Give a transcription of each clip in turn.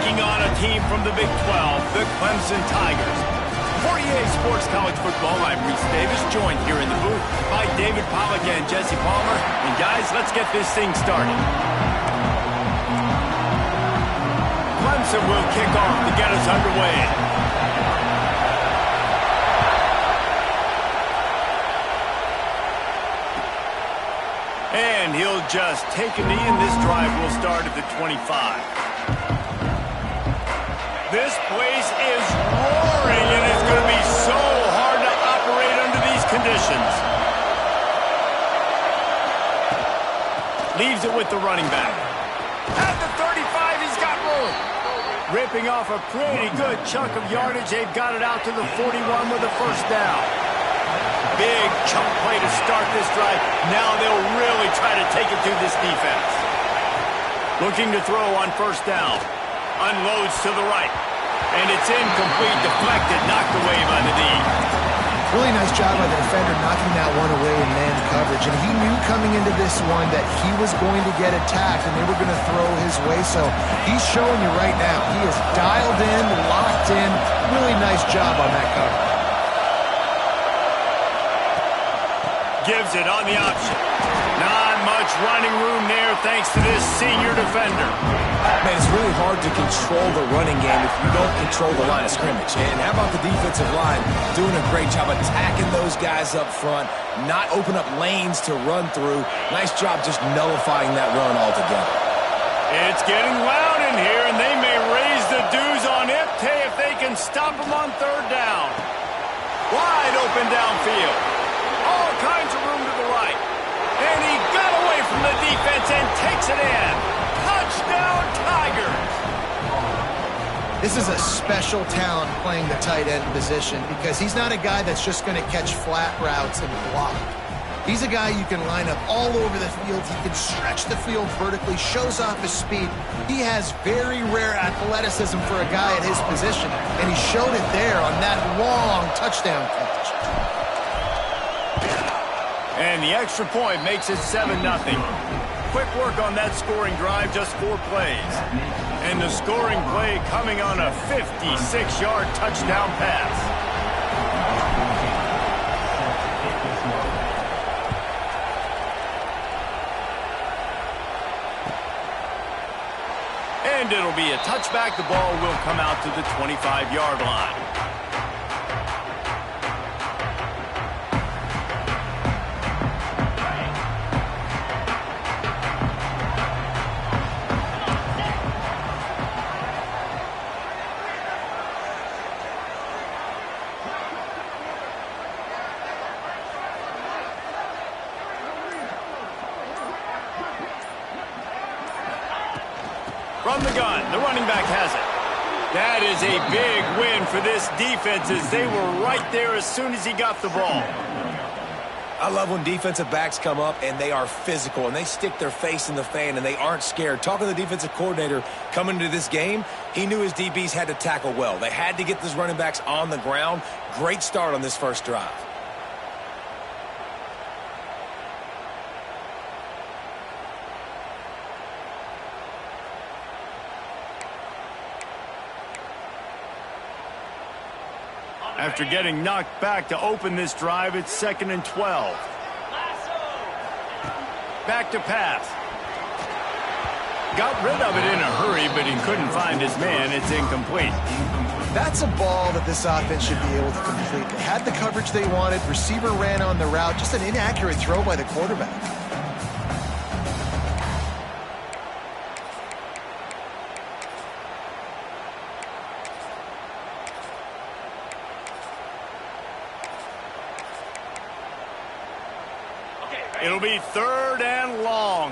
taking on a team from the Big 12, the Clemson Tigers. For EA Sports College Football, I'm Reese Davis, joined here in the booth by David Pollack and Jesse Palmer. And guys, let's get this thing started. Clemson will kick off to get us underway. And he'll just take a knee, and this drive will start at the 25. This place is roaring, and it's going to be so hard to operate under these conditions. Leaves it with the running back. At the 35, he's got room. Ripping off a pretty good chunk of yardage. They've got it out to the 41 with a first down. Big chunk play to start this drive. Now they'll really try to take it to this defense. Looking to throw on first down. Unloads to the right. And it's incomplete, deflected, knocked away by the D. Really nice job by the defender knocking that one away in man coverage. And he knew coming into this one that he was going to get attacked and they were going to throw his way. So he's showing you right now. He is dialed in, locked in. Really nice job on that cover. Gives it on the option. Not much running room there thanks to this senior defender. Man, it's really hard to control the running game if you don't control the line of scrimmage. And how about the defensive line doing a great job attacking those guys up front, not open up lanes to run through. Nice job just nullifying that run altogether. It's getting loud in here, and they may raise the dues on Ipte if they can stop him on third down. Wide open downfield. All kinds of room to the right. And he got away from the defense and takes it in. Touchdown, Tigers! This is a special talent playing the tight end position because he's not a guy that's just going to catch flat routes and block. He's a guy you can line up all over the field. He can stretch the field vertically, shows off his speed. He has very rare athleticism for a guy at his position, and he showed it there on that long touchdown catch. And the extra point makes it 7-0. Quick work on that scoring drive, just 4 plays. And the scoring play coming on a 56-yard touchdown pass. And it'll be a touchback. The ball will come out to the 25-yard line. From the gun, the running back has it. That is a big win for this defense as they were right there as soon as he got the ball. I love when defensive backs come up and they are physical and they stick their face in the fan and they aren't scared. Talking to the defensive coordinator coming into this game, he knew his DBs had to tackle well. They had to get those running backs on the ground. Great start on this first drive. After getting knocked back to open this drive, it's 2nd and 12. Back to pass. Got rid of it in a hurry, but he couldn't find his man. It's incomplete. That's a ball that this offense should be able to complete. They had the coverage they wanted. Receiver ran on the route. Just an inaccurate throw by the quarterback. It'll be 3rd and long.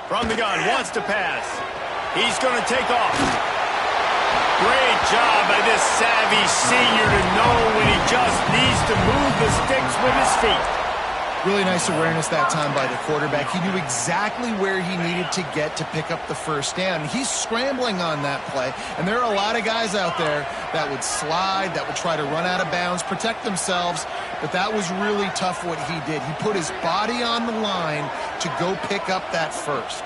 From the gun, wants to pass. He's going to take off. Great job by this savvy senior to know when he just needs to move the sticks with his feet. Really nice awareness that time by the quarterback. He knew exactly where he needed to get to pick up the first down. He's scrambling on that play, and there are a lot of guys out there that would slide, that would try to run out of bounds, protect themselves, but that was really tough what he did. He put his body on the line to go pick up that first.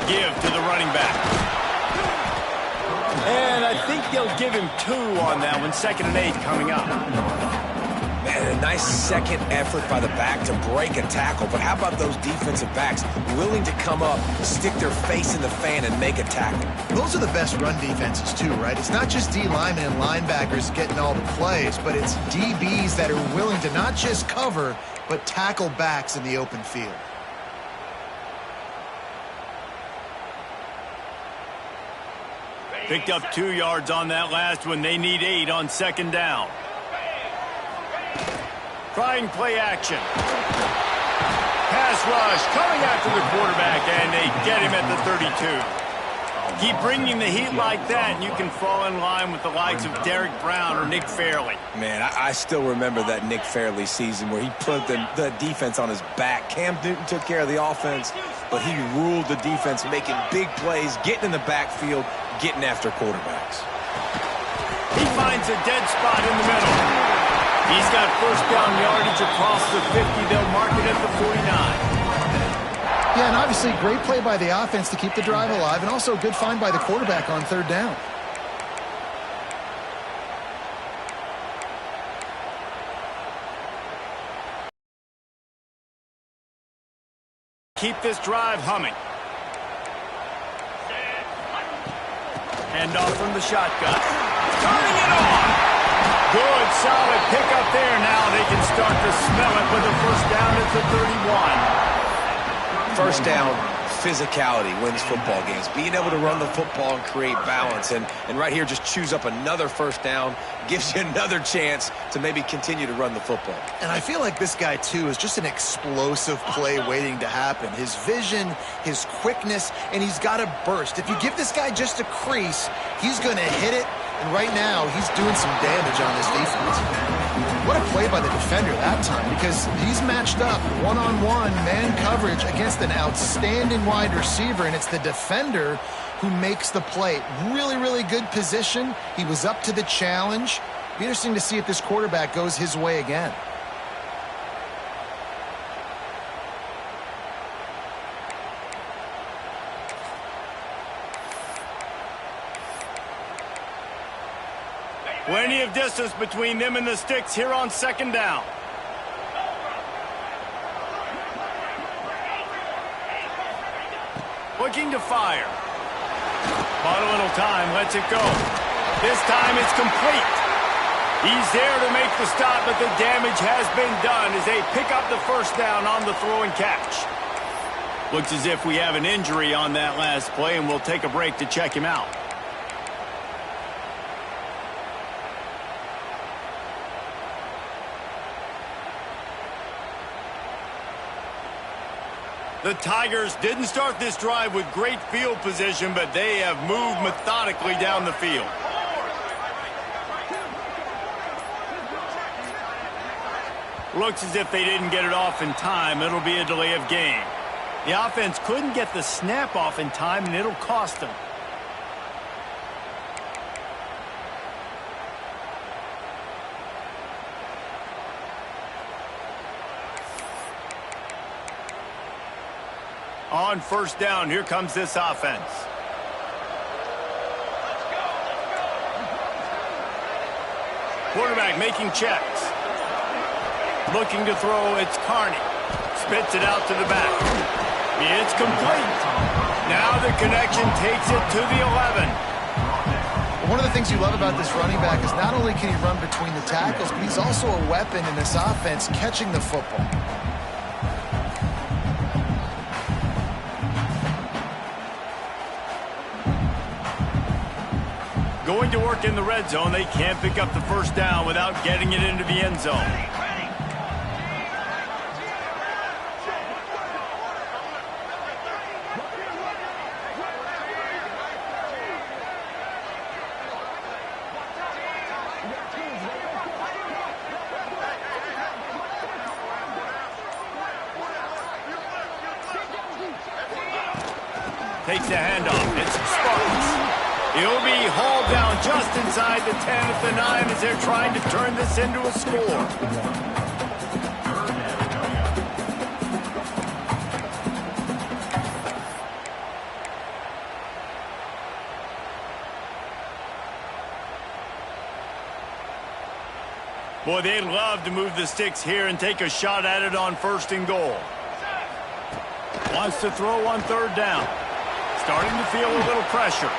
Give to the running back. And I think they'll give him 2 on that one. 2nd and 8 coming up. Man, a nice second effort by the back to break a tackle. But how about those defensive backs willing to come up, stick their face in the fan, and make a tackle? Those are the best run defenses too, right? It's not just D linemen and linebackers getting all the plays, but it's DBs that are willing to not just cover, but tackle backs in the open field. Picked up 2 yards on that last one. They need 8 on 2nd down. Trying play action. Pass rush coming after the quarterback, and they get him at the 32. Keep bringing the heat like that, and you can fall in line with the likes of Derek Brown or Nick Fairley. Man, I still remember that Nick Fairley season where he put the defense on his back. Cam Newton took care of the offense, but he ruled the defense, making big plays, getting in the backfield, getting after quarterbacks. He finds a dead spot in the middle. He's got first down yardage across the 50. They'll mark it at the 49. Yeah, and obviously great play by the offense to keep the drive alive, and also a good find by the quarterback on 3rd down. Keep this drive humming. Hand off from the shotgun. Turning it on. Good, solid pickup there. Now they can start to smell it with a first down at the 31. First down, physicality wins football games. Being able to run the football and create balance. And right here, just choose up another first down, gives you another chance to maybe continue to run the football. And I feel like this guy, too, is just an explosive play waiting to happen. His vision, his quickness, and he's got a burst. If you give this guy just a crease, he's going to hit it. And right now, he's doing some damage on this defense. What a play by the defender that time, because he's matched up one-on-one man coverage against an outstanding wide receiver, and it's the defender who makes the play. Really, really good position. He was up to the challenge. Be interesting to see if this quarterback goes his way again. Plenty of distance between them and the sticks here on 2nd down. Looking to fire. Bought a little time, lets it go. This time it's complete. He's there to make the stop, but the damage has been done as they pick up the first down on the throw and catch. Looks as if we have an injury on that last play, and we'll take a break to check him out. The Tigers didn't start this drive with great field position, but they have moved methodically down the field. Looks as if they didn't get it off in time. It'll be a delay of game. The offense couldn't get the snap off in time, and it'll cost them. On first down, here comes this offense. Quarterback making checks. Looking to throw, it's Carney. Spits it out to the back. It's complete. Now the connection takes it to the 11. One of the things you love about this running back is not only can he run between the tackles, but he's also a weapon in this offense catching the football. Going to work in the red zone. They can't pick up the first down without getting it into the end zone. Takes the handoff. It's Sparks. He'll be hauled down just inside the 10 at the 9 as they're trying to turn this into a score. Boy, they'd love to move the sticks here and take a shot at it on 1st and goal. Wants to throw on 3rd down. Starting to feel a little pressure.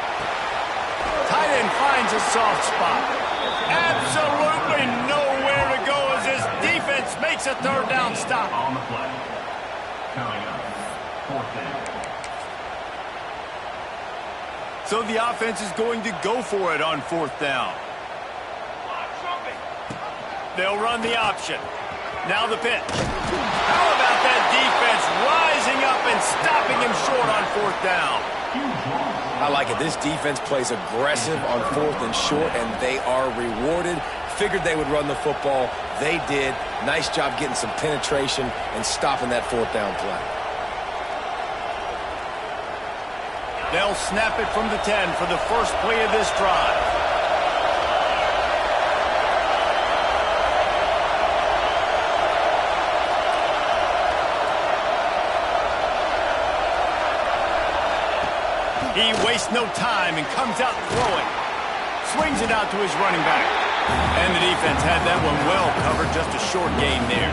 Tight end finds a soft spot. Absolutely nowhere to go as this defense makes a 3rd down stop. On the play. Coming up, 4th down. So the offense is going to go for it on 4th down. They'll run the option. Now the pitch. How about that defense rising up and stopping him short on 4th down? I like it. This defense plays aggressive on 4th and short, and they are rewarded. Figured they would run the football. They did. Nice job getting some penetration and stopping that 4th down play. They'll snap it from the 10 for the first play of this drive. He wastes no time and comes out throwing. Swings it out to his running back. And the defense had that one well covered, just a short gain there.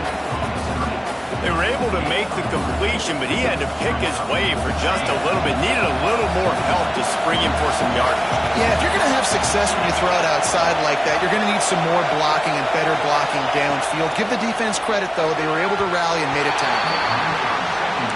They were able to make the completion, but he had to pick his way for just a little bit. Needed a little more help to spring him for some yardage. Yeah, if you're going to have success when you throw it outside like that, you're going to need some more blocking and better blocking downfield. Give the defense credit, though. They were able to rally and made it 10.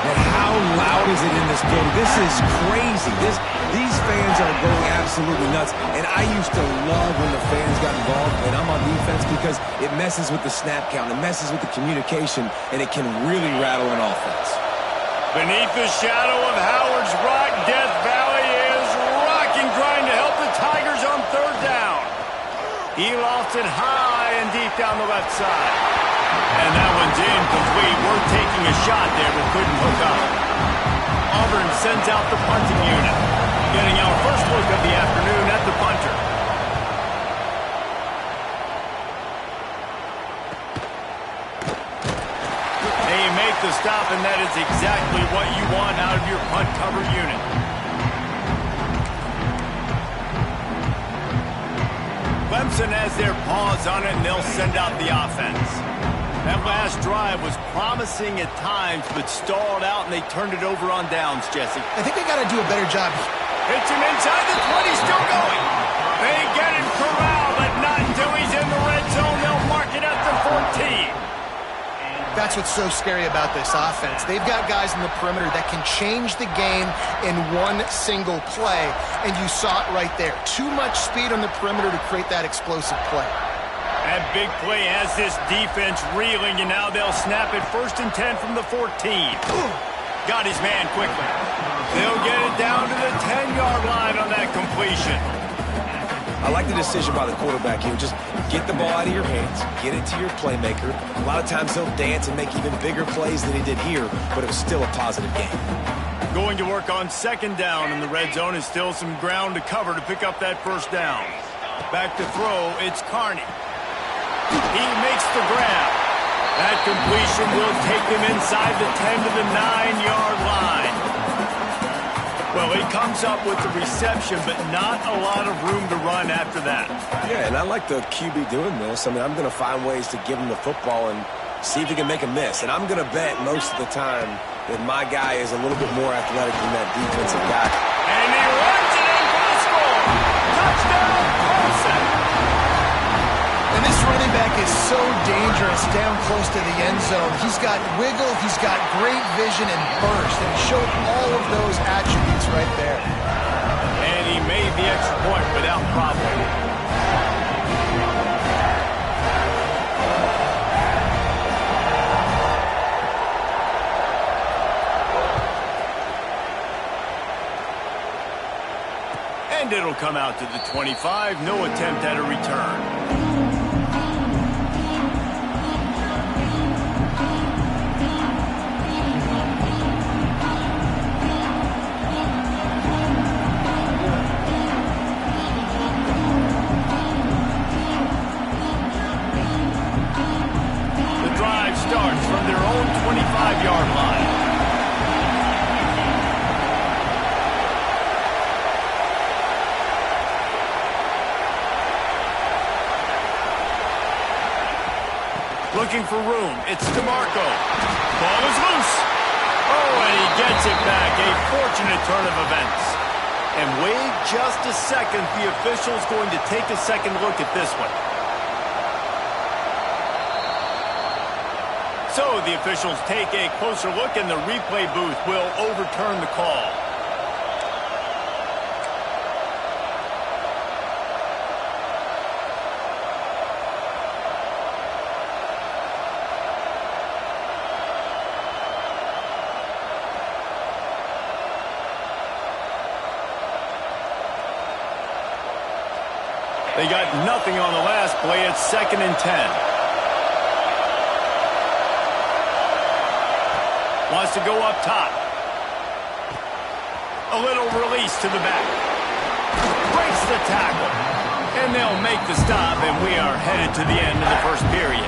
And how loud is it in this building? This is crazy. These fans are going absolutely nuts. And I used to love when the fans got involved, and I'm on defense, because it messes with the snap count, it messes with the communication, and it can really rattle an offense. Beneath the shadow of Howard's Rock, Death Valley is rocking, trying to help the Tigers on 3rd down. He lost it high and deep down the left side. And that one's incomplete. We're taking a shot there, but couldn't hook up. Auburn sends out the punting unit. Getting our first look of the afternoon at the punter. They make the stop, and that is exactly what you want out of your punt cover unit. Clemson has their paws on it, and they'll send out the offense. That last drive was promising at times, but stalled out, and they turned it over on downs, Jesse. I think they got to do a better job. Hits him inside the 20, still going. They get him corralled, but not until he's in the red zone. They'll mark it at the 14. That's what's so scary about this offense. They've got guys in the perimeter that can change the game in one single play, and you saw it right there. Too much speed on the perimeter to create that explosive play. That big play has this defense reeling, and now they'll snap it 1st and 10 from the 14. Got his man quickly. They'll get it down to the 10-yard line on that completion. I like the decision by the quarterback here. Just get the ball out of your hands, get it to your playmaker. A lot of times he'll dance and make even bigger plays than he did here, but it was still a positive game. Going to work on 2nd down in the red zone, is still some ground to cover to pick up that 1st down. Back to throw, it's Carney. He makes the grab. That completion will take him inside the 10 to the 9-yard line. Well, he comes up with the reception, but not a lot of room to run after that. Yeah, and I like the QB doing this. I mean, I'm going to find ways to give him the football and see if he can make a miss. And I'm going to bet most of the time that my guy is a little bit more athletic than that defensive guy. And he runs it in for the score. Touchdown, Carlson. And this running back is so dangerous down close to the end zone. He's got wiggle, he's got great vision and burst, and he showed all of those attributes right there. And he made the extra point without problem. And it'll come out to the 25. No attempt at a return. Starts from their own 25-yard line. Looking for room. It's DeMarco. Ball is loose. Oh, and he gets it back. A fortunate turn of events. And wait just a second. The official's going to take a second look at this one. So the officials take a closer look, and the replay booth will overturn the call. They got nothing on the last play. It's 2nd and 10. Wants to go up top. A little release to the back. Breaks the tackle. And they'll make the stop, and we are headed to the end of the first period.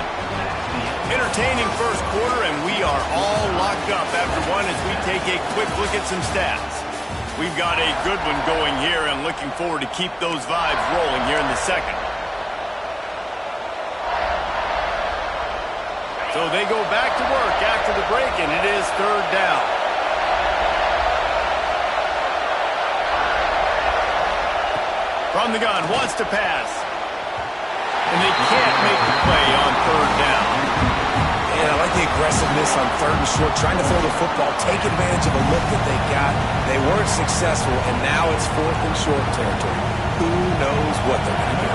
Entertaining first quarter, and we are all locked up after one as we take a quick look at some stats. We've got a good one going here, and looking forward to keep those vibes rolling here in the second. So they go back to work after the break, and it is 3rd down. From the gun, wants to pass. And they can't make the play on 3rd down. And I like the aggressiveness on 3rd and short, trying to throw the football, take advantage of a look that they got. They weren't successful, and now it's 4th and short territory. Who knows what they're going to do?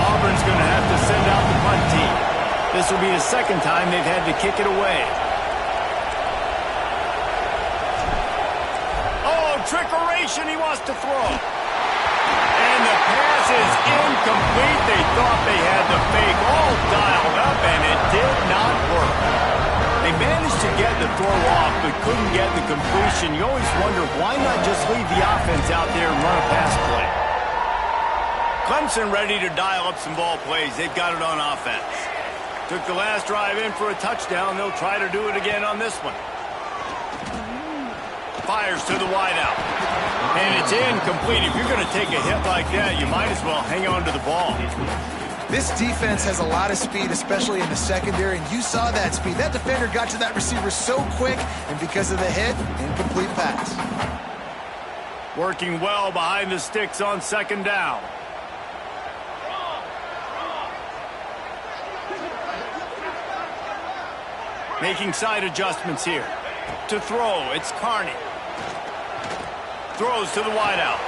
Auburn's going to have to send out the punt team. This will be the second time they've had to kick it away. Oh, trickeration, he wants to throw. And the pass is incomplete. They thought they had the fake all dialed up, and it did not work. They managed to get the throw off, but couldn't get the completion. You always wonder, why not just leave the offense out there and run a pass play? Clemson ready to dial up some ball plays. They've got it on offense. Took the last drive in for a touchdown. They'll try to do it again on this one. Fires to the wideout. And it's incomplete. If you're going to take a hit like that, you might as well hang on to the ball. This defense has a lot of speed, especially in the secondary, and you saw that speed. That defender got to that receiver so quick, and because of the hit, incomplete pass. Working well behind the sticks on 2nd down. Making side adjustments here. To throw, it's Carney. Throws to the wideout.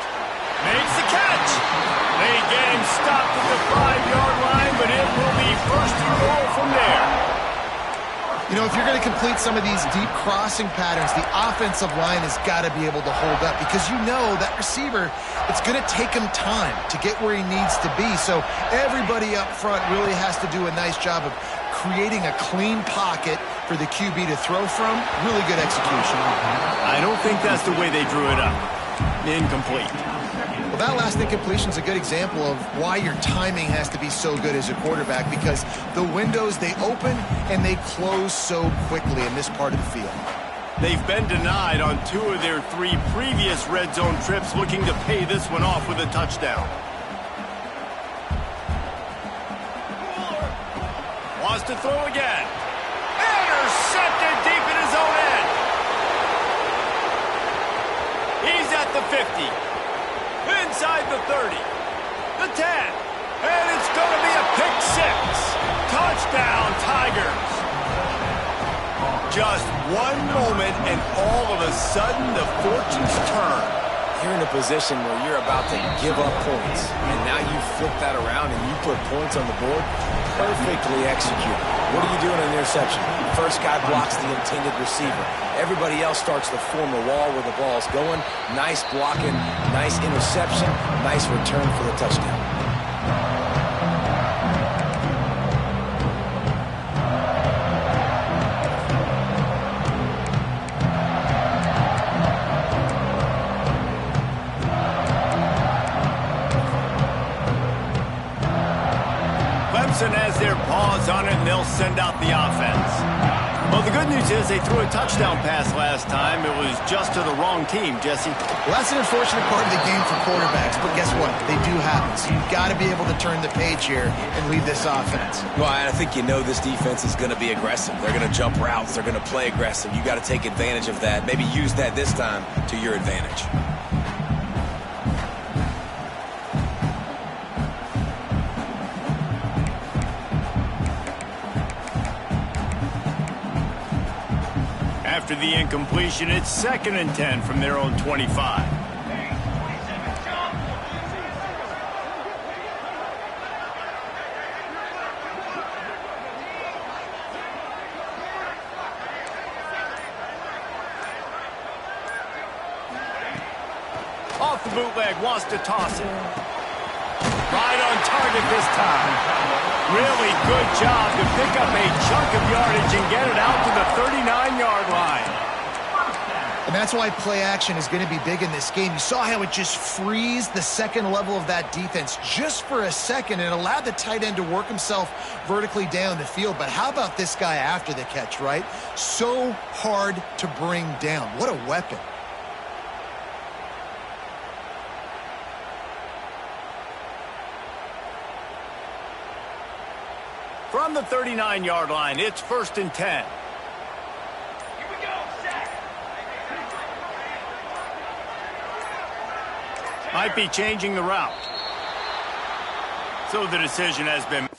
Makes the catch. They get him stopped at the 5-yard line, but it will be 1st and goal from there. You know, if you're going to complete some of these deep crossing patterns, the offensive line has got to be able to hold up, because you know that receiver, it's going to take him time to get where he needs to be. So everybody up front really has to do a nice job of creating a clean pocket for the QB to throw from. Really good execution. I don't think that's the way they drew it up. Incomplete. Well, that last incompletion is a good example of why your timing has to be so good as a quarterback, because the windows, they open and they close so quickly in this part of the field. They've been denied on 2 of their 3 previous red zone trips, looking to pay this one off with a touchdown. Wants to throw again. Intercepted deep in his own end. He's at the 50. Inside the 30. The 10. And it's going to be a pick 6. Touchdown, Tigers. Just one moment, and all of a sudden, the fortunes turn. you're in a position where you're about to give up points, and now you flip that around and you put points on the board, perfectly executed. What are you doing on the interception? First guy blocks the intended receiver. Everybody else starts to form a wall where the ball's going. Nice blocking, nice interception, nice return for the touchdown. Clemson has their paws on it, and they'll send out the offense. Well, the good news is they threw a touchdown pass last time. It was just to the wrong team, Jesse. Well, that's an unfortunate part of the game for quarterbacks, but guess what? They do happen. So you've got to be able to turn the page here and lead this offense. Well, I think you know this defense is going to be aggressive. They're going to jump routes. They're going to play aggressive. You got to take advantage of that. Maybe use that this time to your advantage. After the incompletion, it's 2nd and 10 from their own 25. Off the bootleg, wants to toss it. Right on target this time. Really good job to pick up a chunk of yardage and get it out to the 39-yard line. And that's why play action is going to be big in this game. You saw how it just frees the second level of that defense just for a second and allowed the tight end to work himself vertically down the field. But how about this guy after the catch, right? So hard to bring down. What a weapon. From the 39-yard line, it's 1st and 10. Here we go, set. Might be changing the route. So the decision has been...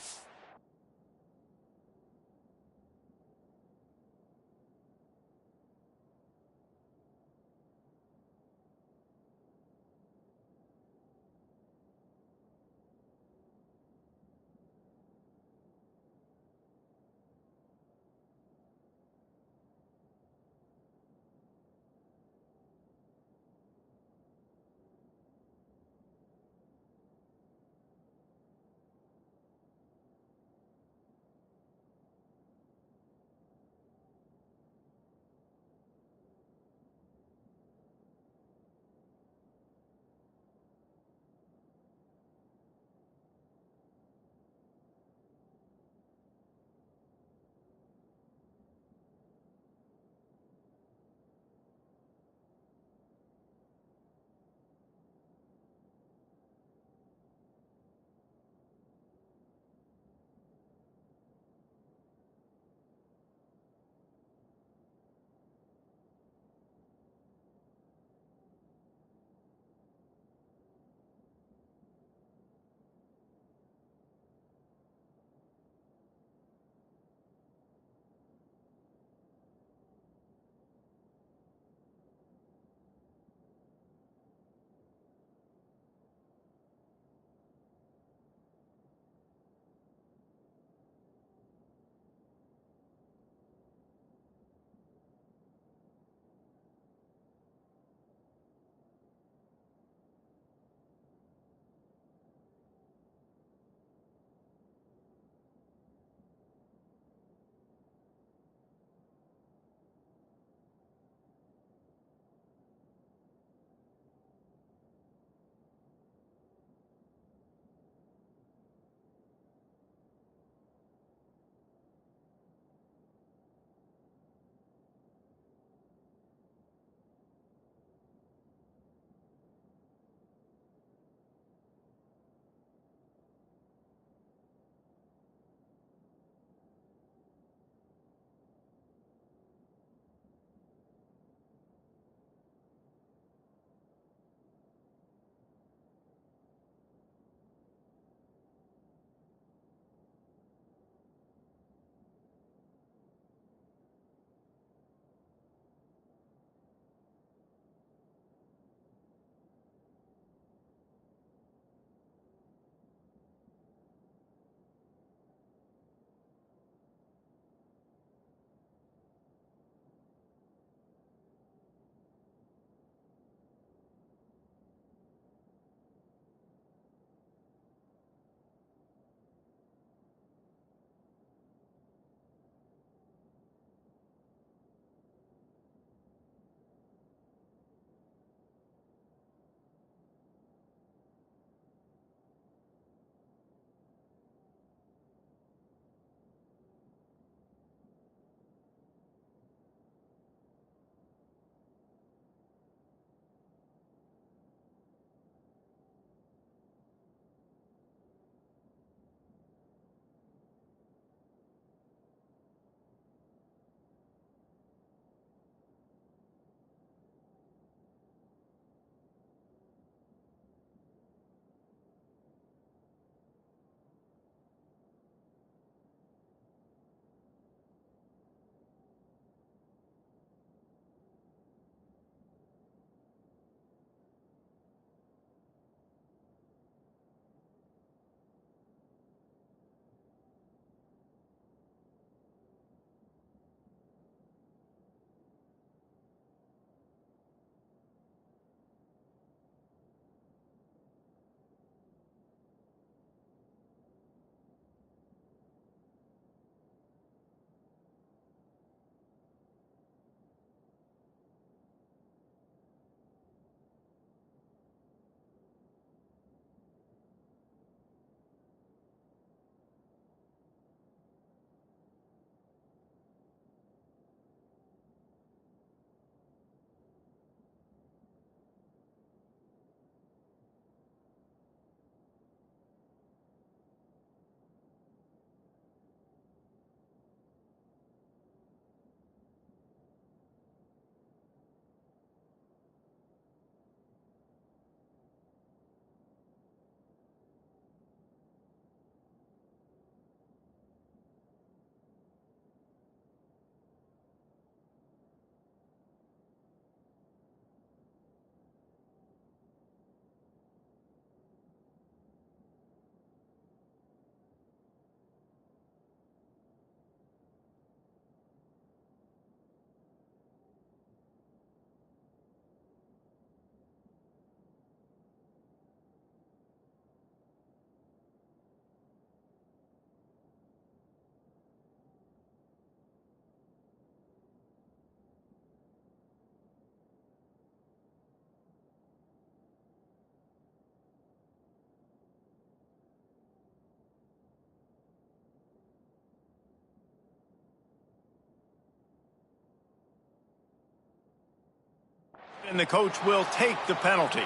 And the coach will take the penalty.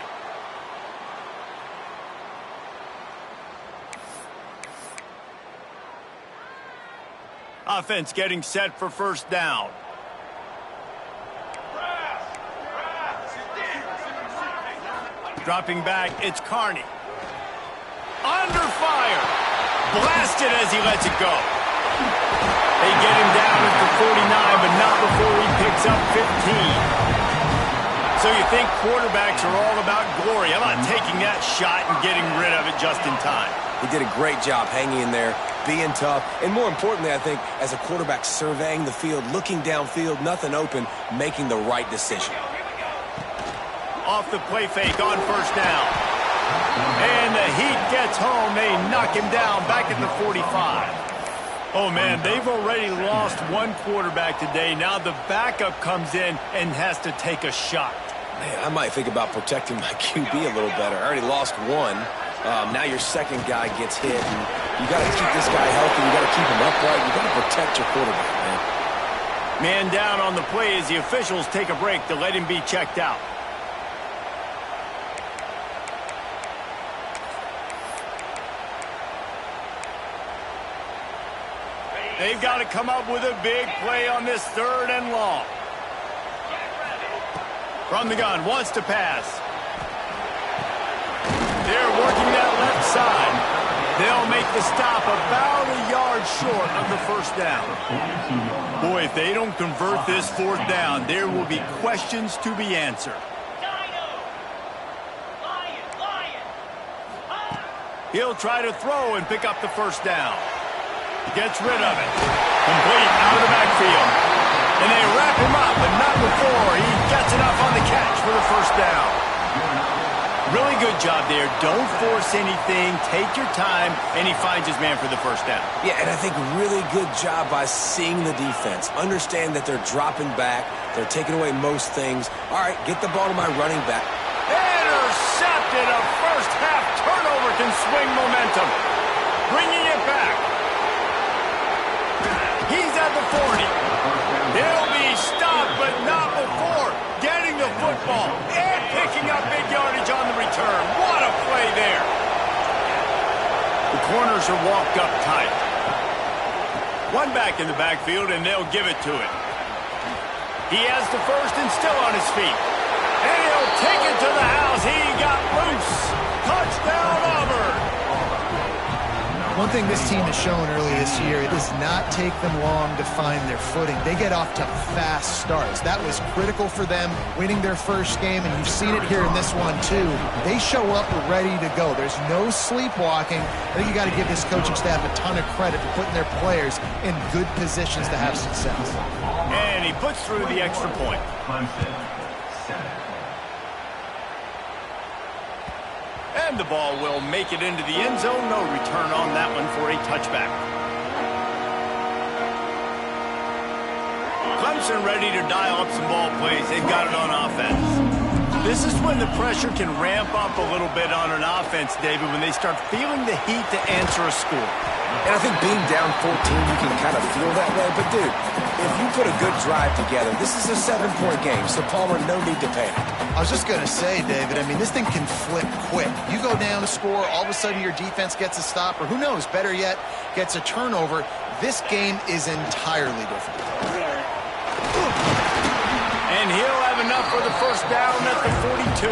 Offense getting set for first down. Dropping back, it's Carney. Under fire. Blasted as he lets it go. They get him down at the 49, but not before he picks up 15. So you think quarterbacks are all about glory. How about taking that shot and getting rid of it just in time? He did a great job hanging in there, being tough, and more importantly, I think, as a quarterback surveying the field, looking downfield, nothing open, making the right decision. Off the play fake on first down. And the Heat gets home. They knock him down back at the 45. Oh, man, they've already lost one quarterback today. Now the backup comes in and has to take a shot. Man, I might think about protecting my QB a little better. I already lost one. Now your second guy gets hit, and you got to keep this guy healthy. You got to keep him upright. You got to protect your quarterback, man. Man down on the play as the officials take a break to let him be checked out. They've got to come up with a big play on this 3rd and long. From the gun, wants to pass. They're working that left side. They'll make the stop about a yard short of the first down. Boy, if they don't convert this 4th down, there will be questions to be answered. He'll try to throw and pick up the first down. Gets rid of it. Complete out of the backfield. And they wrap him up, but not before he gets enough on the catch for the first down. Really good job there. Don't force anything. Take your time, and he finds his man for the first down. Yeah, and I think really good job by seeing the defense. Understand that they're dropping back. They're taking away most things. All right, get the ball to my running back. Intercepted. A first-half turnover can swing momentum. Bringing it back. He's at the 40. He'll be stopped, but not before getting the football and picking up big yardage on the return. What a play there. The corners are walked up tight. One back in the backfield, and they'll give it to him. He has the first and still on his feet. And he'll take it to the house. He got loose. Touchdown, Auburn. One thing this team has shown early this year, it does not take them long to find their footing. They get off to fast starts. That was critical for them, winning their first game, and you've seen it here in this one too. They show up ready to go. There's no sleepwalking. I think you got to give this coaching staff a ton of credit for putting their players in good positions to have success. And he puts through the extra point. And the ball will make it into the end zone. No return on that one for a touchback. Clemson ready to dial up some ball plays. They've got it on offense. This is when the pressure can ramp up a little bit on an offense, David, when they start feeling the heat to answer a score. And I think being down 14, you can kind of feel that way. But, dude, if you put a good drive together, this is a 7-point game, so Palmer, no need to panic. I was just going to say, David, I mean, this thing can flip quick. You go down to score, all of a sudden your defense gets a stop, or who knows, better yet, gets a turnover. This game is entirely different. And he'll have enough for the first down at the 42.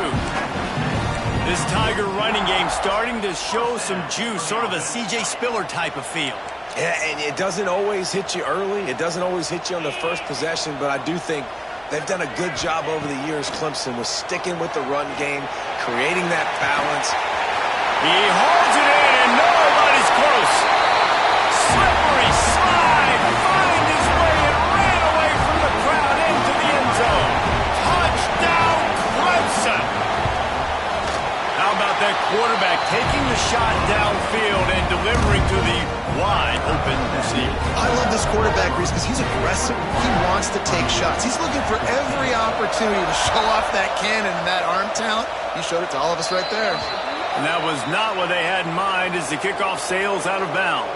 This Tiger running game starting to show some juice, sort of a C.J. Spiller type of feel. Yeah, and it doesn't always hit you early. It doesn't always hit you on the first possession, but I do think they've done a good job over the years, Clemson, with sticking with the run game, creating that balance. He holds it in, and nobody's close. Slippery slide, find his way, and ran away from the crowd into the end zone. Touchdown, Clemson. How about that quarterback taking the shot downfield and delivering to the wide open receiver? I love this quarterback, Reese, because he's aggressive. He wants to take shots. He's looking for every opportunity to show off that cannon and that arm talent. He showed it to all of us right there. And that was not what they had in mind as the kickoff sails out of bounds.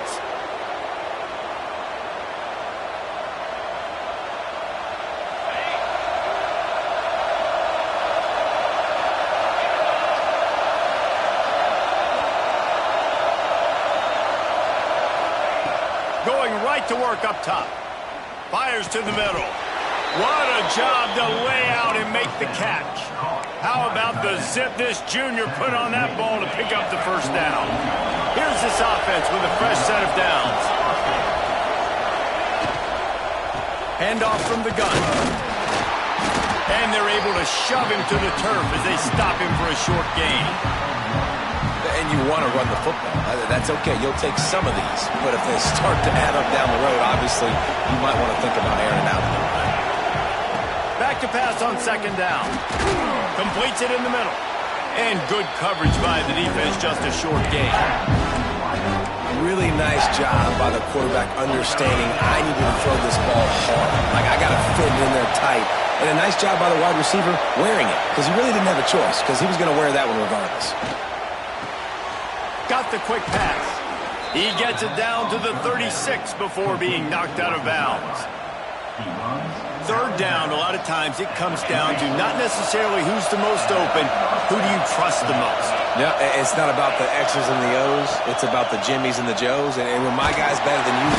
back to work up top. Fires to the middle. What a job to lay out and make the catch. How about the zip this junior put on that ball to pick up the first down? Here's this offense with a fresh set of downs. Handoff from the gun. And they're able to shove him to the turf as they stop him for a short gain. And you want to run the football. That's okay. You'll take some of these. But if they start to add up down the road, obviously, you might want to think about airing it out a little bit. Back to pass on second down. Completes it in the middle. And good coverage by the defense, just a short gain. Really nice job by the quarterback understanding I need to throw this ball hard. Like, I got to fit it in there tight. And a nice job by the wide receiver wearing it, because he really didn't have a choice, because he was going to wear that one regardless. Got the quick pass. He gets it down to the 36 before being knocked out of bounds. Third down, a lot of times it comes down to not necessarily who's the most open, who do you trust the most? No, it's not about the X's and the O's. It's about the Jimmies and the Joes. And when my guy's better than you.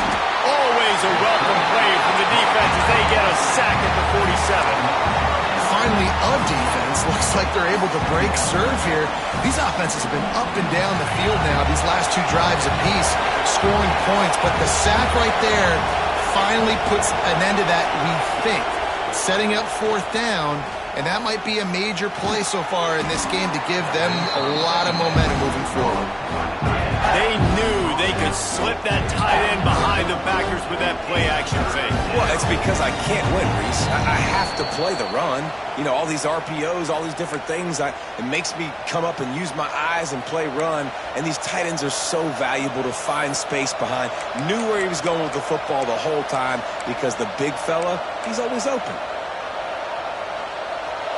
Always a welcome play from the defense as they get a sack at the 47. Finally, a defense looks like they're able to break serve here. These offenses have been up and down the field now, these last two drives apiece, scoring points. But the sack right there finally puts an end to that, we think. Setting up fourth down, and that might be a major play so far in this game to give them a lot of momentum moving forward. They knew they could slip that tight end behind the backers with that play-action fake. Well, it's because I can't win, Reese. I have to play the run. You know, all these RPOs, all these different things. It makes me come up and use my eyes and play run. And these tight ends are so valuable to find space behind. Knew where he was going with the football the whole time because the big fella, he's always open.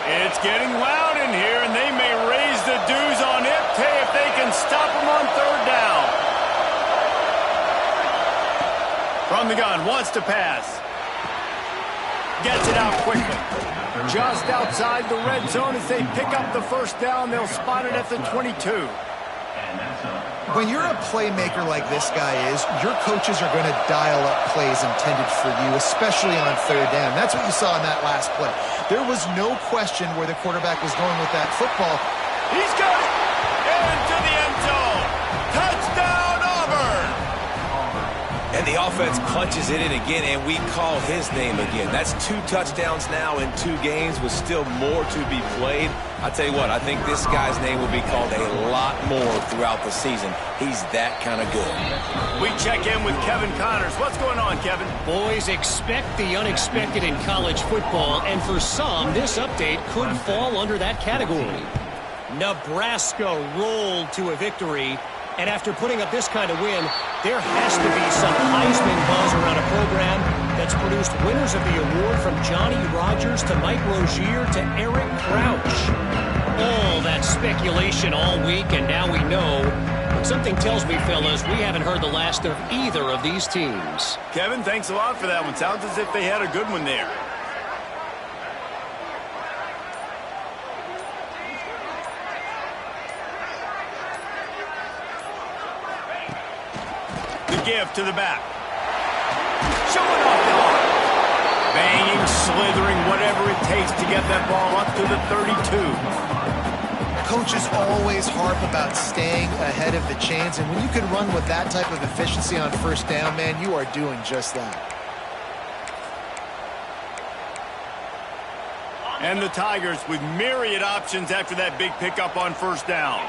It's getting loud in here, and they may raise the dues on Ipte if they can stop him on third down. From the gun, wants to pass. Gets it out quickly. Just outside the red zone as they pick up the first down. They'll spot it at the 22. When you're a playmaker like this guy is, your coaches are going to dial up plays intended for you, especially on third down. That's what you saw in that last play. There was no question where the quarterback was going with that football. He's got it! Into the end zone! Touchdown, Auburn! And the offense punches it in again, and we call his name again. That's 2 touchdowns now in 2 games with still more to be played. I tell you what, I think this guy's name will be called a lot more throughout the season. He's that kind of good. We check in with Kevin Connors. What's going on, Kevin? Boys, expect the unexpected in college football, and for some, this update could fall under that category. Nebraska rolled to a victory, and after putting up this kind of win, there has to be some Heisman buzz around a program that's produced winners of the award from Johnny Rodgers to Mike Rozier to Eric Crouch. All that speculation all week, and now we know. But something tells me, fellas, we haven't heard the last of either of these teams. Kevin, thanks a lot for that one. Sounds as if they had a good one there. The give to the back. Showing off the arm. Banging, slithering, whatever it takes to get that ball up to the 32. Coaches always harp about staying ahead of the chains, and when you can run with that type of efficiency on first down, man, you are doing just that. And the Tigers with myriad options after that big pickup on first down.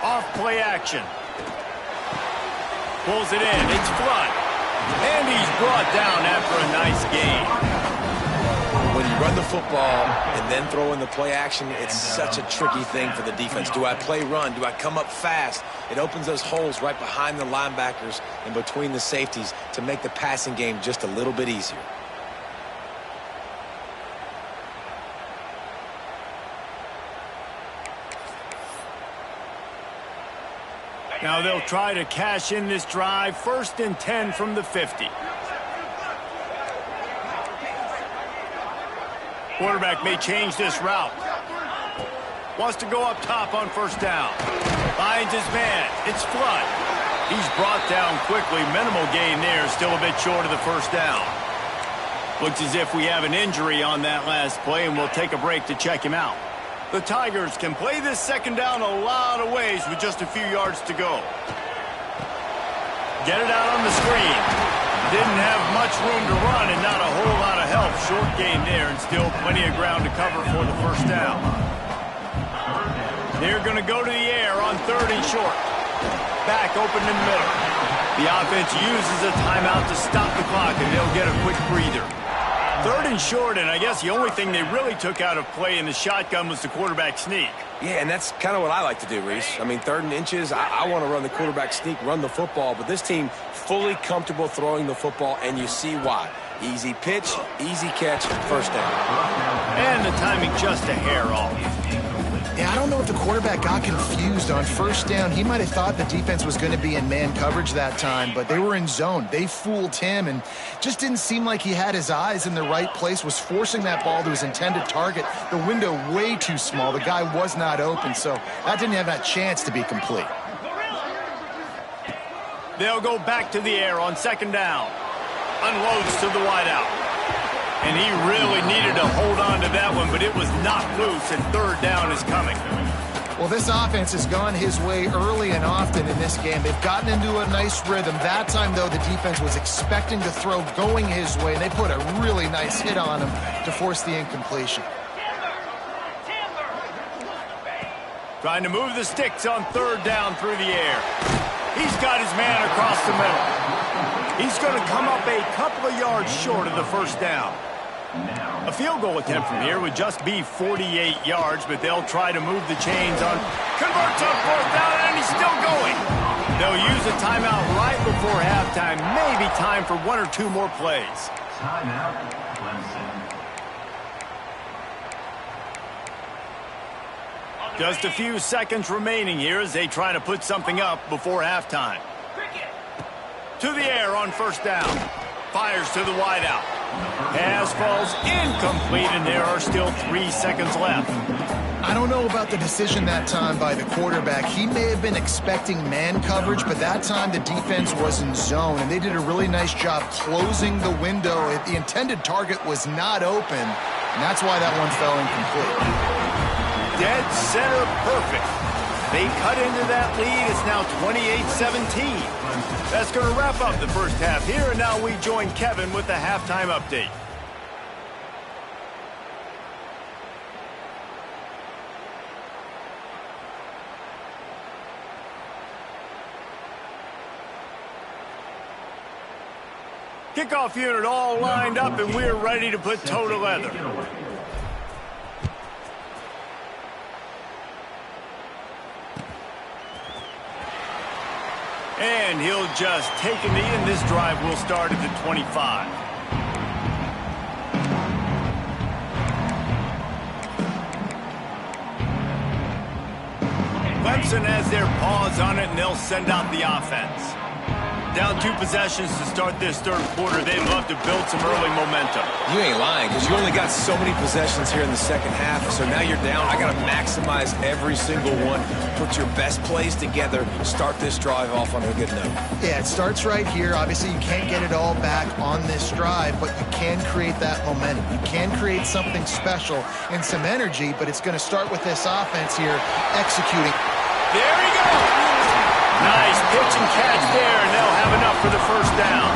Off play action. Pulls it in. It's Flood. And he's brought down after a nice gain. When you run the football and then throw in the play action, it's such a tricky thing for the defense. Do I play run? Do I come up fast? It opens those holes right behind the linebackers and between the safeties to make the passing game just a little bit easier. Now they'll try to cash in this drive. 1st and 10 from the 50. Quarterback may change this route. Wants to go up top on 1st down. Finds his man. It's Flood. He's brought down quickly. Minimal gain there. Still a bit short of the 1st down. Looks as if we have an injury on that last play, and we'll take a break to check him out. The Tigers can play this 2nd down a lot of ways with just a few yards to go. Get it out on the screen. Didn't have much room to run and not a whole lot of help. Short gain there and still plenty of ground to cover for the 1st down. They're going to go to the air on 3rd and short. Back open in the middle. The offense uses a timeout to stop the clock, and they'll get a quick breather. 3rd and short, and I guess the only thing they really took out of play in the shotgun was the quarterback sneak. Yeah, and that's kind of what I like to do, Reese. I mean, 3rd and inches, I want to run the quarterback sneak, run the football, but this team fully comfortable throwing the football, and you see why. Easy pitch, easy catch, 1st down. And the timing just a hair off. Yeah, I don't know if the quarterback got confused on 1st down. He might have thought the defense was going to be in man coverage that time, but they were in zone. They fooled him and just didn't seem like he had his eyes in the right place, was forcing that ball to his intended target. The window way too small. The guy was not open, so that didn't have that chance to be complete. They'll go back to the air on 2nd down. Unloads to the wideout. And he really needed to hold on to that one, but it was knocked loose, and 3rd down is coming. Well, this offense has gone his way early and often in this game. They've gotten into a nice rhythm. That time, though, the defense was expecting to throw going his way, and they put a really nice hit on him to force the incompletion. Trying to move the sticks on 3rd down through the air. He's got his man across the middle. He's going to come up a couple of yards short of the 1st down. A field goal attempt from here would just be 48 yards, but they'll try to move the chains on. Converts on 4th down, and he's still going. They'll use a timeout right before halftime. Maybe time for 1 or 2 more plays. Timeout, Clemson. Just a few seconds remaining here as they try to put something up before halftime. To the air on 1st down. Fires to the wideout. Pass falls incomplete, and there are still 3 seconds left. I don't know about the decision that time by the quarterback. He may have been expecting man coverage, but that time the defense was in zone, and they did a really nice job closing the window. The intended target was not open, and that's why that one fell incomplete. Dead center perfect. They cut into that lead. It's now 28-17. That's going to wrap up the 1st half here, and now we join Kevin with the halftime update. Kickoff unit all lined up, and we're ready to put toe to leather. And he'll just take a knee, and this drive will start at the 25. Clemson has their paws on it, and they'll send out the offense. Down 2 possessions to start this 3rd quarter. They'd love to build some early momentum. You ain't lying, because you only got so many possessions here in the 2nd half, so now you're down. I got to maximize every single one. Put your best plays together. Start this drive off on a good note. Yeah, it starts right here. Obviously, you can't get it all back on this drive, but you can create that momentum. You can create something special and some energy, but it's going to start with this offense here executing. There he goes! Nice pitch and catch there, and they'll have enough for the 1st down.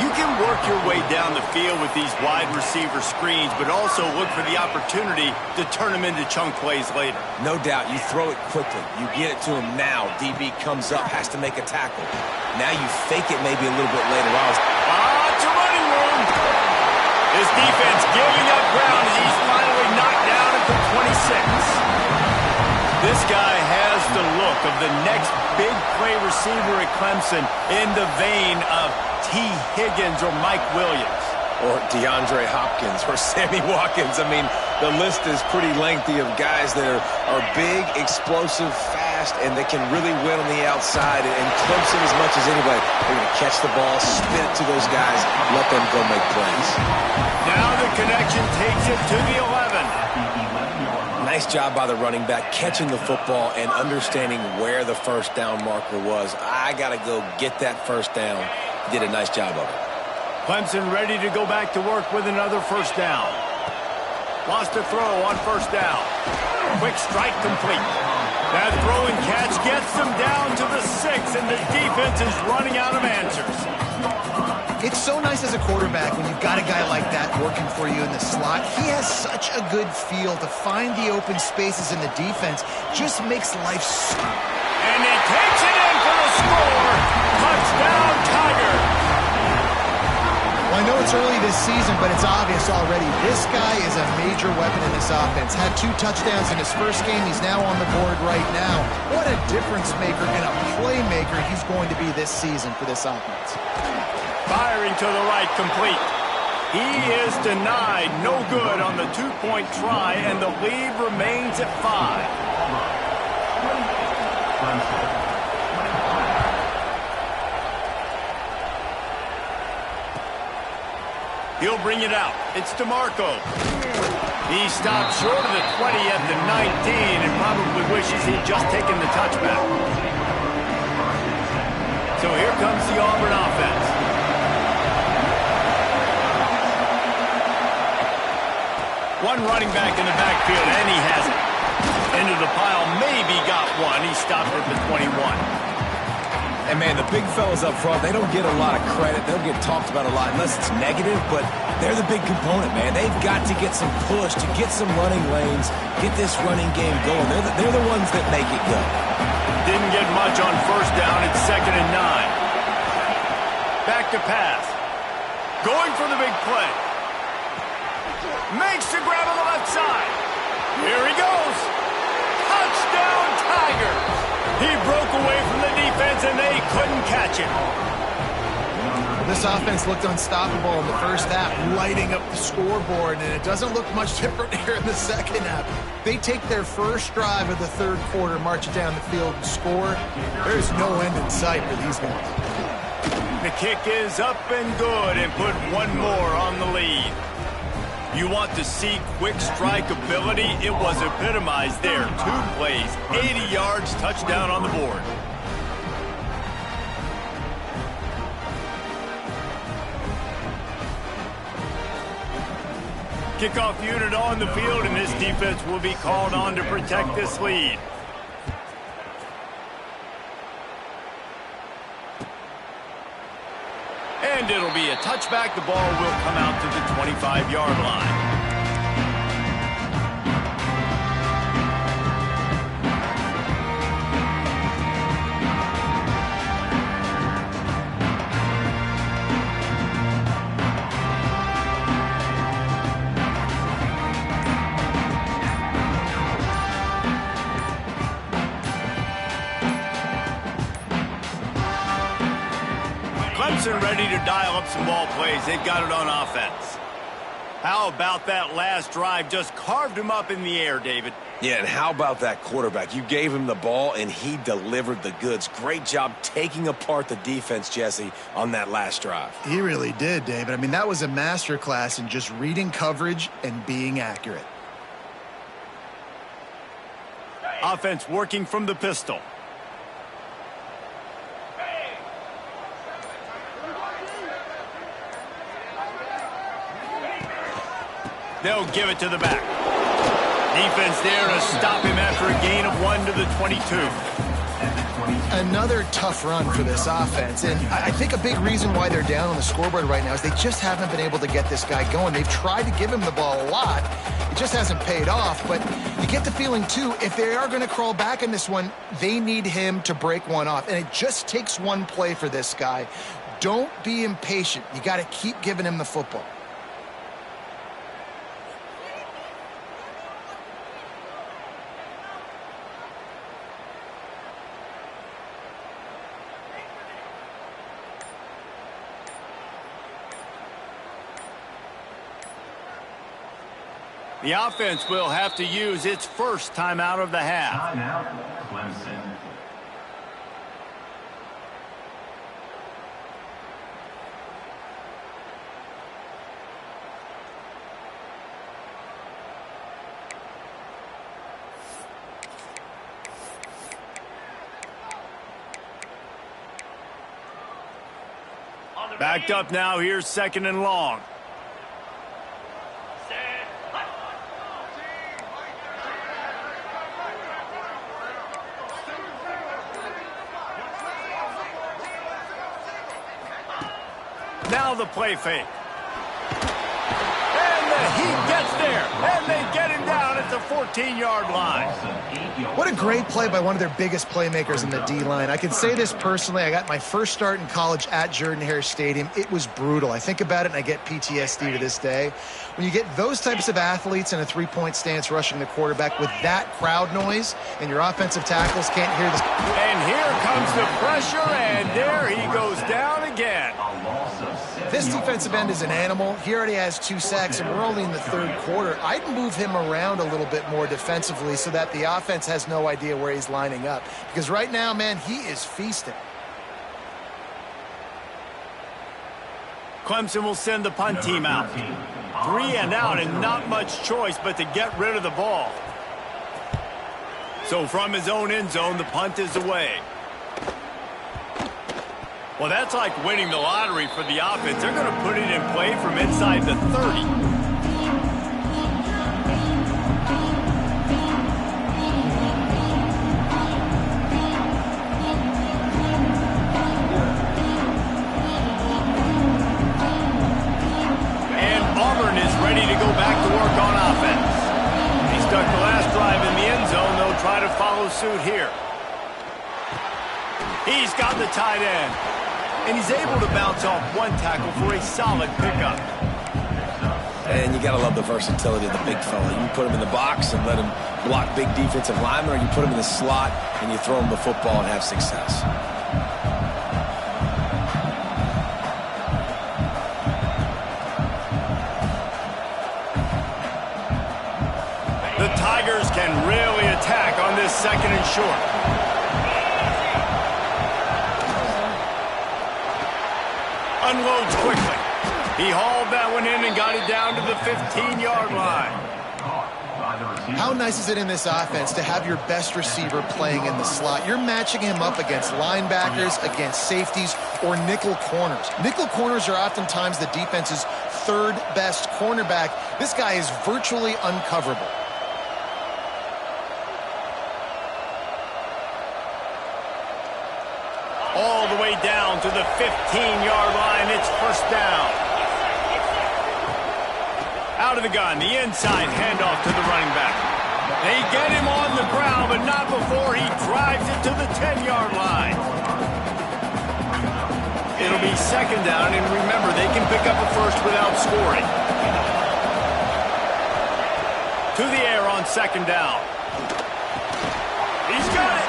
You can work your way down the field with these wide receiver screens, but also look for the opportunity to turn them into chunk plays later. No doubt, you throw it quickly. You get it to him now. DB comes up, has to make a tackle. Now you fake it maybe a little bit later on. Lots of running room. This defense giving up ground as he's finally knocked down at the 26. This guy has the look of the next big play receiver at Clemson in the vein of T. Higgins or Mike Williams. or DeAndre Hopkins or Sammy Watkins. I mean, the list is pretty lengthy of guys that are big, explosive, fast, and they can really win on the outside. And Clemson, as much as anybody, they're going to catch the ball, spin it to those guys, let them go make plays. Now the connection takes it to the 11. Nice job by the running back, catching the football and understanding where the first down marker was. I got to go get that first down. He did a nice job of it. Clemson ready to go back to work with another first down. Lost a throw on first down. Quick strike complete. That throw and catch gets them down to the 6, and the defense is running out of answers. It's so nice as a quarterback when you've got a guy like that working for you in the slot. He has such a good feel to find the open spaces in the defense. Just makes life so... And he takes it in for the score. Touchdown, Tiger. Well, I know it's early this season, but it's obvious already. This guy is a major weapon in this offense. Had 2 touchdowns in his first game. He's now on the board right now. What a difference maker and a playmaker he's going to be this season for this offense. Firing to the right, complete. He is denied. No good on the 2-point try, and the lead remains at 5. He'll bring it out. It's DeMarco. He stopped short of the 20 at the 19 and probably wishes he'd just taken the touchback. So here comes the Auburn offense. One running back in the backfield, and he has it. Into the pile, maybe got one. He stopped at the 21. And, man, the big fellas up front, they don't get a lot of credit. They don't get talked about a lot unless it's negative, but they're the big component, man. They've got to get some push, to get some running lanes, get this running game going. They're the ones that make it go. Didn't get much on first down. It's 2nd and 9. Back to pass. Going for the big play. Makes the grab on the left side. Here he goes. Touchdown, Tiger. He broke away from the defense, and they couldn't catch him. This offense looked unstoppable in the first half, lighting up the scoreboard, and it doesn't look much different here in the second half. They take their first drive of the third quarter, march it down the field, and score. There's no end in sight for these guys. The kick is up and good, and put one more on the lead. You want to see quick strike ability? It was epitomized there. 2 plays, 80 yards, touchdown on the board. Kickoff unit on the field, and this defense will be called on to protect this lead. And it'll be a touchback. The ball will come out to the 25-yard line. Clemson ready to dial up some ball plays. They've got it on offense. How about that last drive? Just carved him up in the air, David. Yeah, and how about that quarterback? You gave him the ball, and he delivered the goods. Great job taking apart the defense, Jesse, on that last drive. He really did, David. I mean, that was a masterclass in just reading coverage and being accurate. Offense working from the pistol. They'll give it to the back. Defense there to stop him after a gain of 1 to the 22. Another tough run for this offense, and I think a big reason why they're down on the scoreboard right now is they just haven't been able to get this guy going. They've tried to give him the ball a lot. It just hasn't paid off, but you get the feeling, too, if they are going to crawl back in this one, they need him to break one off, and it just takes one play for this guy. Don't be impatient. You got to keep giving him the football. The offense will have to use its first timeout of the half. Timeout, Clemson. Backed up now. Here's 2nd and long. Now the play fake. And he gets there. And they get him down at the 14-yard line. What a great play by one of their biggest playmakers in the D-line. I can say this personally. I got my first start in college at Jordan-Hare Stadium. It was brutal. I think about it and I get PTSD to this day. When you get those types of athletes in a three-point stance rushing the quarterback with that crowd noise and your offensive tackles can't hear this. And here comes the pressure, and there he goes down again. This defensive end is an animal. He already has 2 sacks, and we're only in the 3rd quarter. I'd move him around a little bit more defensively so that the offense has no idea where he's lining up. Because right now, man, he is feasting. Clemson will send the punt team out. 3 and out, and not much choice but to get rid of the ball. So from his own end zone, the punt is away. Well, that's like winning the lottery for the offense. They're going to put it in play from inside the 30. And Auburn is ready to go back to work on offense. He stuck the last drive in the end zone. They'll try to follow suit here. He's got the tight end. And he's able to bounce off one tackle for a solid pickup. And you got to love the versatility of the big fella. You put him in the box and let him block big defensive linemen, or you put him in the slot and you throw him the football and have success. The Tigers can really attack on this 2nd and short. Unloads quickly. He hauled that one in and got it down to the 15-yard line. How nice is it in this offense to have your best receiver playing in the slot? You're matching him up against linebackers, against safeties, or nickel corners. Nickel corners are oftentimes the defense's 3rd best cornerback. This guy is virtually uncoverable. All the way down to the 15-yard line. It's 1st down. Out of the gun, the inside handoff to the running back. They get him on the ground, but not before he drives it to the 10-yard line. It'll be 2nd down, and remember, they can pick up a first without scoring. To the air on 2nd down. He's got it.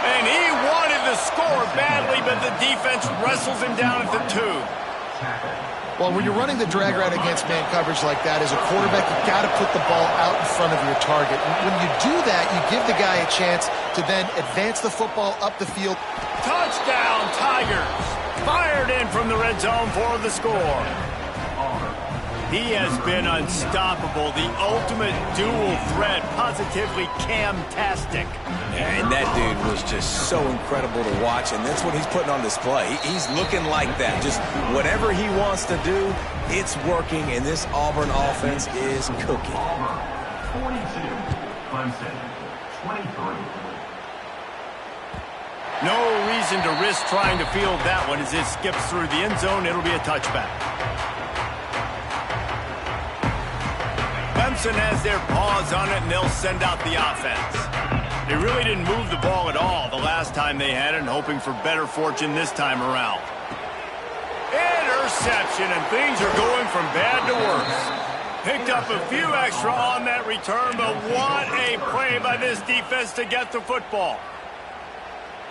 And he wanted to score badly, but the defense wrestles him down at the 2. Well, when you're running the drag route against man coverage like that, as a quarterback, you've got to put the ball out in front of your target. And when you do that, you give the guy a chance to then advance the football up the field. Touchdown, Tigers. Fired in from the red zone for the score. He has been unstoppable. The ultimate dual threat, positively Cam-tastic. And that dude was just so incredible to watch, and that's what he's putting on display. He's looking like that. Just whatever he wants to do, it's working, and this Auburn offense is cooking. 42, Clemson, 23. No reason to risk trying to field that one as it skips through the end zone. It'll be a touchback. Clemson has their paws on it, and they'll send out the offense. They really didn't move the ball at all the last time they had it, and hoping for better fortune this time around. Interception, and things are going from bad to worse. Picked up a few extra on that return, but what a play by this defense to get the football.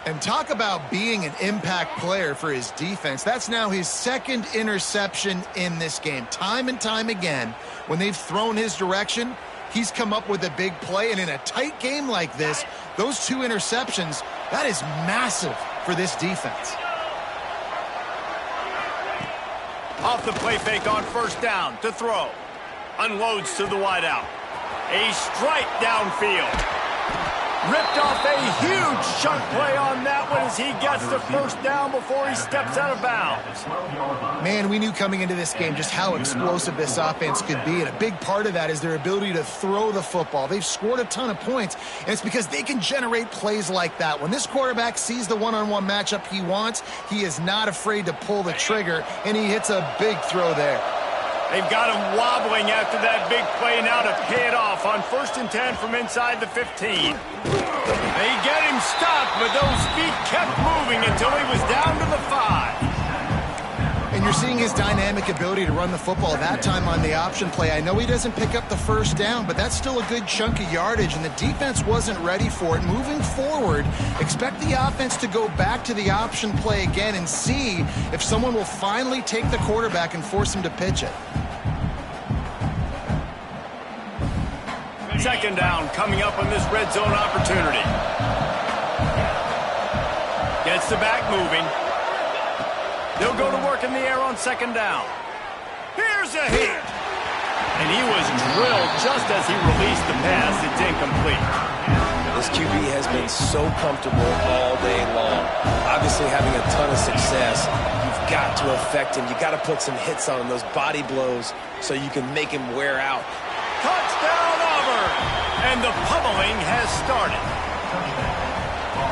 And talk about being an impact player for his defense. That's now his 2nd interception in this game. Time and time again, when they've thrown his direction, he's come up with a big play. And in a tight game like this, those 2 interceptions, that is massive for this defense. Off the play fake on first down to throw. Unloads to the wideout. A strike downfield. Ripped off a huge chunk play on that one as he gets the first down before he steps out of bounds. Man, we knew coming into this game just how explosive this offense could be, and a big part of that is their ability to throw the football. They've scored a ton of points, and it's because they can generate plays like that. When this quarterback sees the one-on-one matchup he wants, he is not afraid to pull the trigger, and he hits a big throw there. They've got him wobbling after that big play now to pay it off on 1st and 10 from inside the 15. They get him stopped, but those feet kept moving until he was down to the 5. And you're seeing his dynamic ability to run the football that time on the option play. I know he doesn't pick up the first down, but that's still a good chunk of yardage, and the defense wasn't ready for it. Moving forward, expect the offense to go back to the option play again and see if someone will finally take the quarterback and force him to pitch it. Second down coming up on this red zone opportunity. Gets the back moving. They'll go to work in the air on second down. Here's a hit. And he was drilled just as he released the pass. It's incomplete. This QB has been so comfortable all day long. Obviously having a ton of success. You've got to affect him. You've got to put some hits on him, those body blows, so you can make him wear out. Touchdown, Auburn! And the pummeling has started.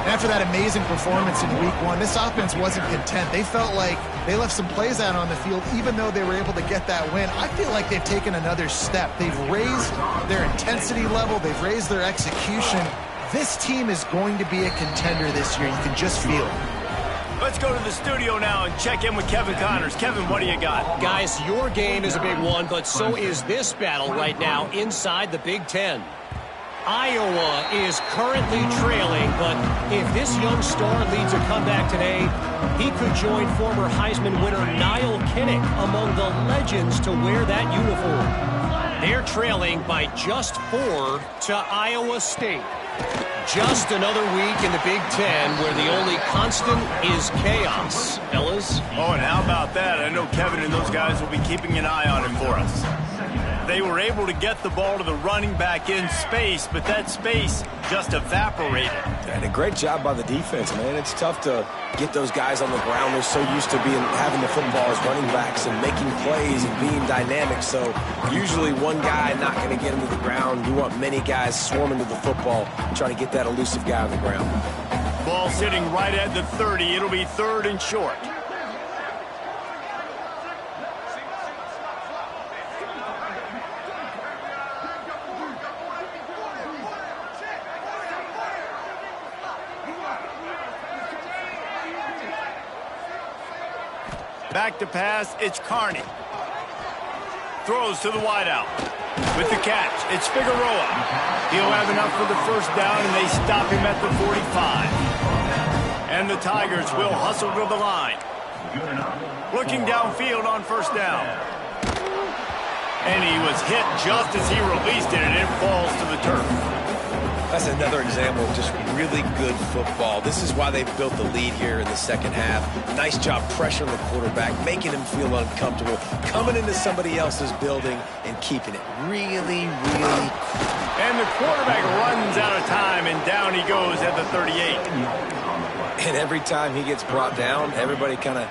After that amazing performance in week 1, this offense wasn't content. They felt like they left some plays out on the field, even though they were able to get that win. I feel like they've taken another step. They've raised their intensity level. They've raised their execution. This team is going to be a contender this year. You can just feel it. Let's go to the studio now and check in with Kevin Connors. Kevin, what do you got? Guys, your game is a big one, but so is this battle right now inside the Big Ten. Iowa is currently trailing, but if this young star leads a comeback today, he could join former Heisman winner Niall Kinnick among the legends to wear that uniform. They're trailing by just 4 to Iowa State. Just another week in the Big Ten where the only constant is chaos. Ellis? Oh, and how about that? I know Kevin and those guys will be keeping an eye on it for us. They were able to get the ball to the running back in space, but that space just evaporated. And a great job by the defense, man. It's tough to get those guys on the ground. They're so used to having the football as running backs and making plays and being dynamic. So usually one guy not going to get him to the ground. You want many guys swarming to the football, trying to get that elusive guy on the ground. Ball sitting right at the 30. It'll be 3rd and short. Back to pass, it's Carney. Throws to the wideout. With the catch, it's Figueroa. He'll have enough for the first down, and they stop him at the 45. And the Tigers will hustle to the line. Looking downfield on first down. And he was hit just as he released it, and it falls to the turf. That's another example of just really good football. This is why they've built the lead here in the second half. Nice job pressuring the quarterback, making him feel uncomfortable, coming into somebody else's building and keeping it really, really cool. And the quarterback runs out of time, and down he goes at the 38. And every time he gets brought down, everybody kind of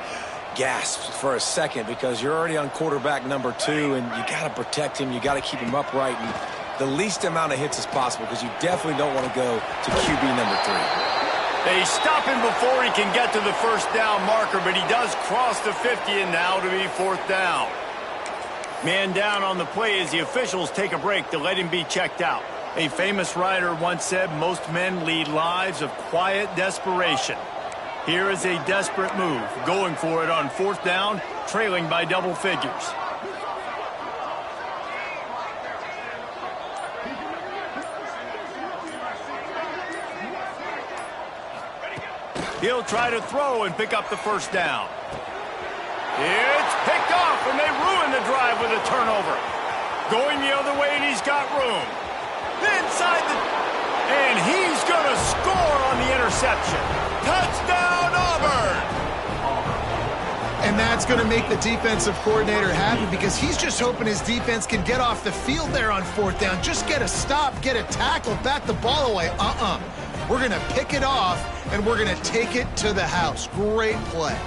gasps for a second because you're already on quarterback number 2, and you got to protect him. You got to keep him upright and the least amount of hits as possible because you definitely don't want to go to QB number 3. They stop him before he can get to the first down marker, but he does cross the 50, and now to be 4th down. Man down on the play as the officials take a break to let him be checked out. A famous writer once said, most men lead lives of quiet desperation. Here is a desperate move, going for it on 4th down, trailing by double figures. He'll try to throw and pick up the first down. It's picked off, and they ruin the drive with a turnover. Going the other way, and he's got room. Inside the... And he's going to score on the interception. Touchdown, Auburn! And that's going to make the defensive coordinator happy because he's just hoping his defense can get off the field there on 4th down. Just get a stop, get a tackle, bat the ball away. We're going to pick it off, and we're going to take it to the house. Great play.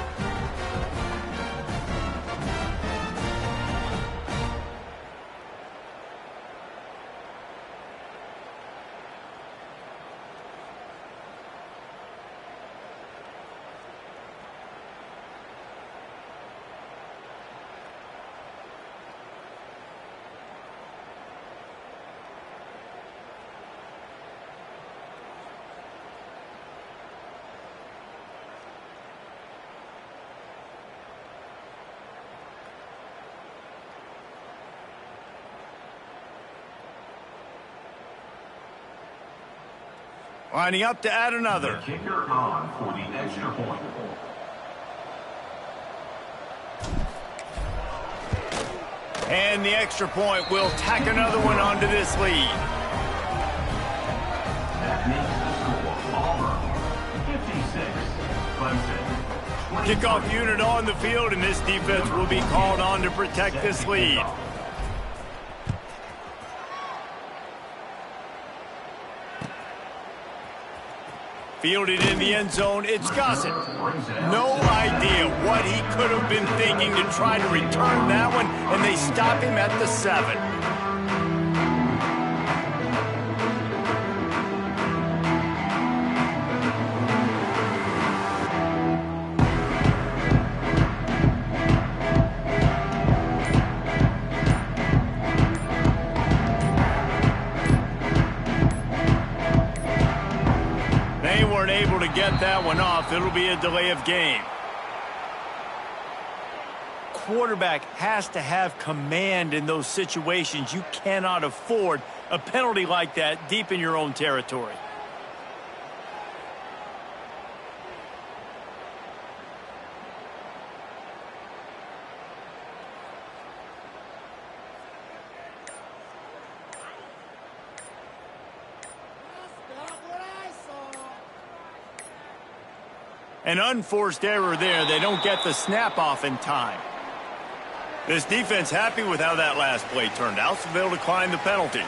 Lining up to add another. The kicker on for the extra point. And the extra point will tack another one onto this lead. That makes the score Auburn 56, Clemson 20. Kickoff unit on the field, and this defense will be called on to protect this lead. Fielded in the end zone, it's Gossett. No idea what he could have been thinking to try to return that one, and they stop him at the 7. Able to get that one off. It'll be a delay of game. Quarterback has to have command in those situations. You cannot afford a penalty like that deep in your own territory. An unforced error there. They don't get the snap off in time. This defense happy with how that last play turned out, so they'll decline the penalty.